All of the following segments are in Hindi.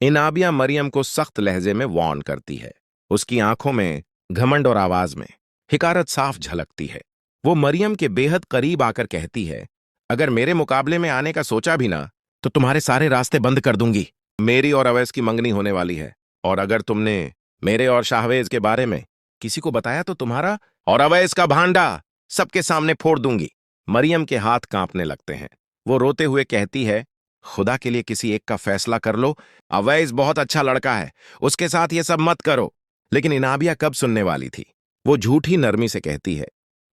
इनाबिया मरियम को सख्त लहजे में वार्न करती है। उसकी आंखों में घमंड और आवाज में हिकारत साफ झलकती है। वो मरियम के बेहद करीब आकर कहती है, अगर मेरे मुकाबले में आने का सोचा भी ना, तो तुम्हारे सारे रास्ते बंद कर दूंगी। मेरी और अवैस की मंगनी होने वाली है, और अगर तुमने मेरे और शाहवेज के बारे में किसी को बताया तो तुम्हारा और अवैस का भांडा सबके सामने फोड़ दूंगी। मरियम के हाथ कांपने लगते हैं। वो रोते हुए कहती है, खुदा के लिए किसी एक का फैसला कर लो। अवैस बहुत अच्छा लड़का है, उसके साथ ये सब मत करो। लेकिन इनाबिया कब सुनने वाली थी। वो झूठी नरमी से कहती है,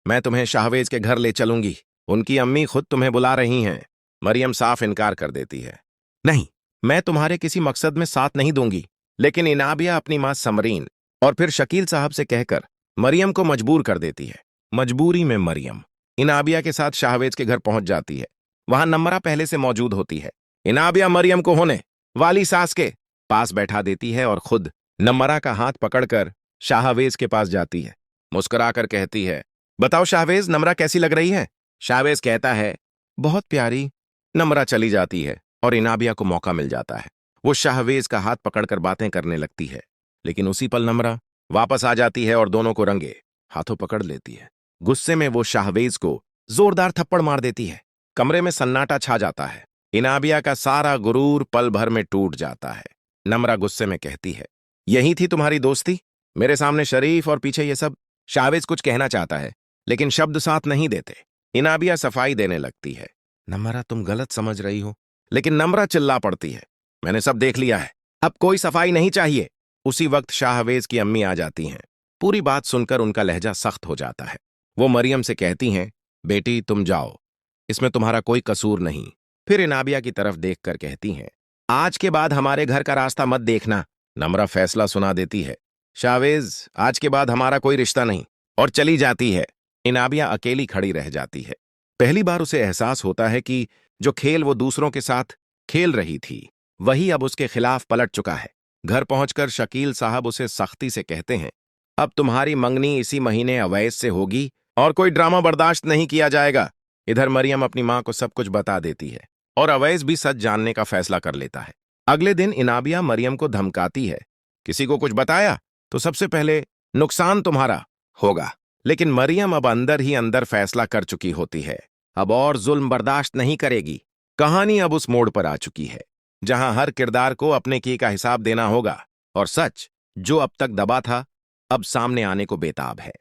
मैं तुम्हें शाहवेज के घर ले चलूंगी, उनकी अम्मी खुद तुम्हें बुला रही हैं। मरियम साफ इनकार कर देती है, नहीं, मैं तुम्हारे किसी मकसद में साथ नहीं दूंगी। लेकिन इनाबिया अपनी मां समरीन और फिर शकील साहब से कहकर मरियम को मजबूर कर देती है। मजबूरी में मरियम इनाबिया के साथ शाहवेज के घर पहुंच जाती है। वहां नम्रा पहले से मौजूद होती है। इनाबिया मरियम को होने वाली सास के पास बैठा देती है और खुद नम्रा का हाथ पकड़कर शाहवेज के पास जाती है। मुस्कुराकर कहती है, बताओ शाहवेज, नम्रा कैसी लग रही है? शाहवेज कहता है, बहुत प्यारी। नम्रा चली जाती है और इनाबिया को मौका मिल जाता है। वो शाहवेज का हाथ पकड़कर बातें करने लगती है, लेकिन उसी पल नम्रा वापस आ जाती है और दोनों को रंगे हाथों पकड़ लेती है। गुस्से में वो शाहवेज को जोरदार थप्पड़ मार देती है। कमरे में सन्नाटा छा जाता है। इनाबिया का सारा गुरूर पल भर में टूट जाता है। नम्रा गुस्से में कहती है, यही थी तुम्हारी दोस्ती? मेरे सामने शरीफ और पीछे ये सब? शाहवेज कुछ कहना चाहता है, लेकिन शब्द साथ नहीं देते। इनाबिया सफाई देने लगती है, नम्रा तुम गलत समझ रही हो। लेकिन नम्रा चिल्ला पड़ती है, मैंने सब देख लिया है, अब कोई सफाई नहीं चाहिए। उसी वक्त शाहवेज की अम्मी आ जाती हैं। पूरी बात सुनकर उनका लहजा सख्त हो जाता है। वो मरियम से कहती हैं, बेटी तुम जाओ, इसमें तुम्हारा कोई कसूर नहीं। फिर इनाबिया की तरफ देखकर कहती हैं, आज के बाद हमारे घर का रास्ता मत देखना। नम्रा फैसला सुना देती है, शाहवेज आज के बाद हमारा कोई रिश्ता नहीं, और चली जाती है। इनाबिया अकेली खड़ी रह जाती है। पहली बार उसे एहसास होता है कि जो खेल वो दूसरों के साथ खेल रही थी, वही अब उसके खिलाफ पलट चुका है। घर पहुंचकर शकील साहब उसे सख्ती से कहते हैं, अब तुम्हारी मंगनी इसी महीने अवैस से होगी और कोई ड्रामा बर्दाश्त नहीं किया जाएगा। इधर मरियम अपनी मां को सब कुछ बता देती है और अवैस भी सच जानने का फैसला कर लेता है। अगले दिन इनाबिया मरियम को धमकाती है, किसी को कुछ बताया तो सबसे पहले नुकसान तुम्हारा होगा। लेकिन मरियम अब अंदर ही अंदर फैसला कर चुकी होती है, अब और जुल्म बर्दाश्त नहीं करेगी। कहानी अब उस मोड़ पर आ चुकी है जहां हर किरदार को अपने किए का हिसाब देना होगा, और सच जो अब तक दबा था अब सामने आने को बेताब है।